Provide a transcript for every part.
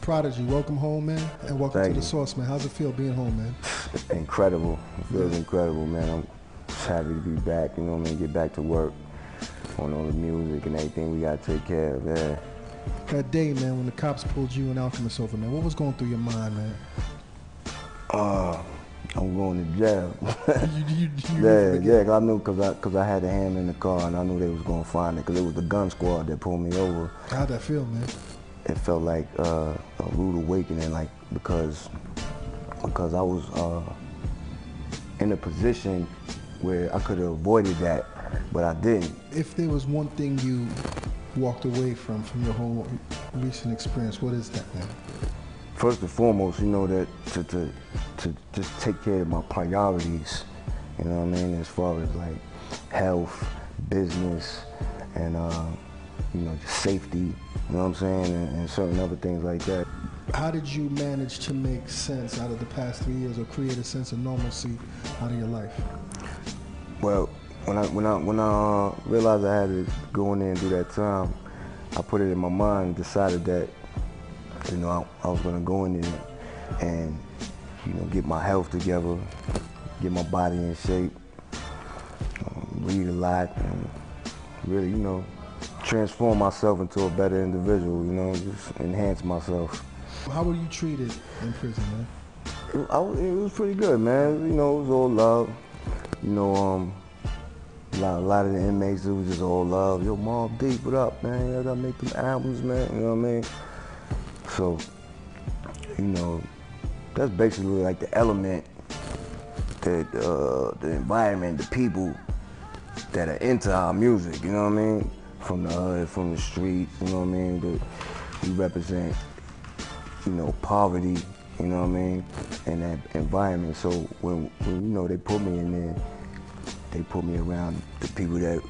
Prodigy, welcome home, man, and welcome Thank to the you. Source, man. How's it feel being home, man? Incredible. It feels incredible, man. I'm just happy to be back, you know what I mean? Get back to work on all the music and everything we got to take care of, yeah. That day, man, when the cops pulled you and Alchemist over, man, what was going through your mind, man? I'm going to jail. Yeah, cause I knew, cause I had a hand in the car and I knew they was gonna find it, cause it was the gun squad that pulled me over. How'd that feel, man? It felt like a rude awakening, like because I was in a position where I could have avoided that, but I didn't. If there was one thing you walked away from your whole recent experience, what is that, man? First and foremost, you know, that to just take care of my priorities, you know what I mean, as far as like health, business, and you know, just safety, you know what I'm saying, and certain other things like that. How did you manage to make sense out of the past 3 years or create a sense of normalcy out of your life? Well, when I realized I had to go in there and do that time, I put it in my mind and decided that, you know, I was gonna go in there and, you know, get my health together, get my body in shape, read a lot, and really, you know, transform myself into a better individual, you know, just enhance myself. How were you treated in prison, man? It was pretty good, man. You know, it was all love. You know, a lot of the inmates, it was just all love. Yo, Mom, Deep, what up, man? I gotta make them albums, man. You know what I mean? So, you know, that's basically like the element, the environment, the people that are into our music. You know what I mean? From the hood, from the streets. You know what I mean? We represent, you know, poverty, you know what I mean, in that environment. So when you know, they put me in there, they put me around the people that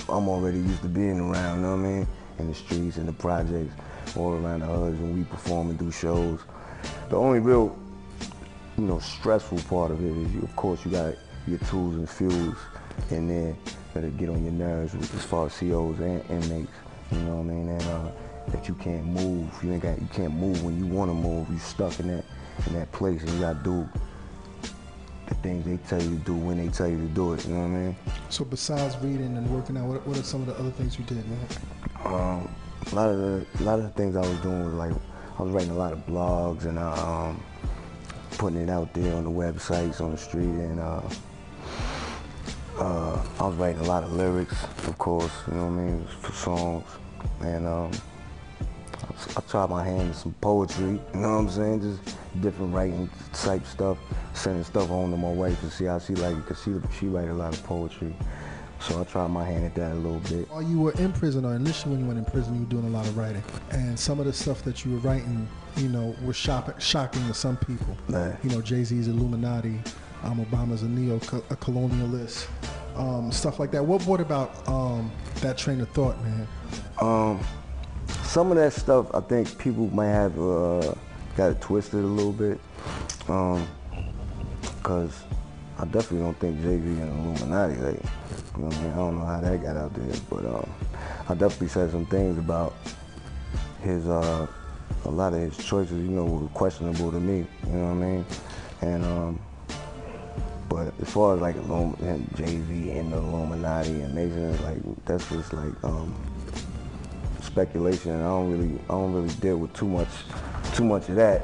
I'm already used to being around, you know what I mean, in the streets, in the projects, all around the hoods when we perform and do shows. The only real, you know, stressful part of it is, of course, you got your tools and fuels in there that'll get on your nerves as far as COs and inmates, you know what I mean, and that you can't move. You can't move when you want to move. You're stuck in that place, and you gotta do the things they tell you to do when they tell you to do it. You know what I mean? So besides reading and working out, what are some of the other things you did, man? A lot of the things I was doing was like I was writing a lot of blogs and putting it out there on the websites, on the street, and I was writing a lot of lyrics, of course. You know what I mean, for songs, and I tried my hand in some poetry, you know what I'm saying? Just different writing type stuff, sending stuff home to my wife to see how she like it, because she write a lot of poetry. So I tried my hand at that a little bit. While you were in prison, or initially when you went in prison, you were doing a lot of writing. And some of the stuff that you were writing, you know, was shocking to some people. Man. You know, Jay-Z's Illuminati, Obama's a colonialist, stuff like that. What brought about that train of thought, man? Some of that stuff, I think people might have got it twisted a little bit, because I definitely don't think Jay-Z and Illuminati, like, you know what I mean? I don't know how that got out there, but I definitely said some things about his, a lot of his choices, you know, were questionable to me, you know what I mean? And, but as far as like Jay-Z and the Illuminati and Mason, like, that's just like, speculation. I don't really deal with too much of that.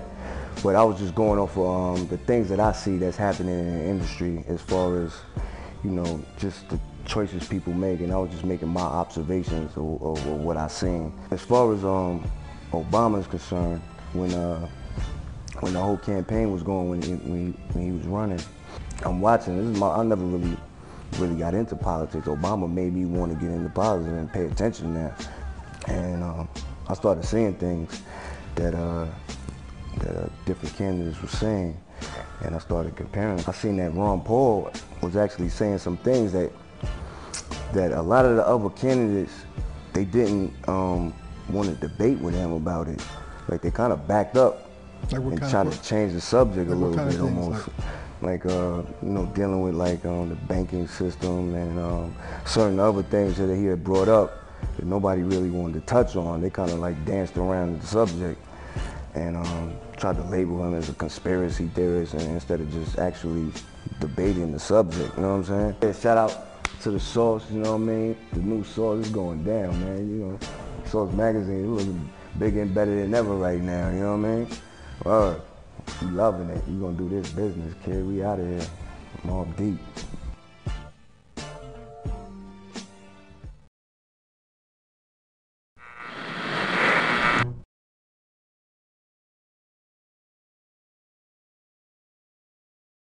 But I was just going off of the things that I see that's happening in the industry, as far as, you know, just the choices people make, and I was just making my observations of what I seen. As far as Obama is concerned, when the whole campaign was going, when he was running, I'm watching. I never really got into politics. Obama made me want to get into politics and pay attention to that. And I started seeing things that different candidates were saying, and I started comparing. I seen that Ron Paul was actually saying some things that a lot of the other candidates, they didn't want to debate with him about it. Like, they kind of backed up and tried to change the subject a little bit almost. Like, you know, dealing with like the banking system and certain other things that he had brought up that nobody really wanted to touch on. They kind of like danced around the subject. and tried to label him as a conspiracy theorist, and instead of just actually debating the subject, you know what I'm saying? Yeah, shout out to the Source, you know what I mean? The new Source is going down, man, you know. Source magazine is looking bigger and better than ever right now, you know what I mean? Word, you loving it. You gonna do this business, kid. We out of here. I'm all deep.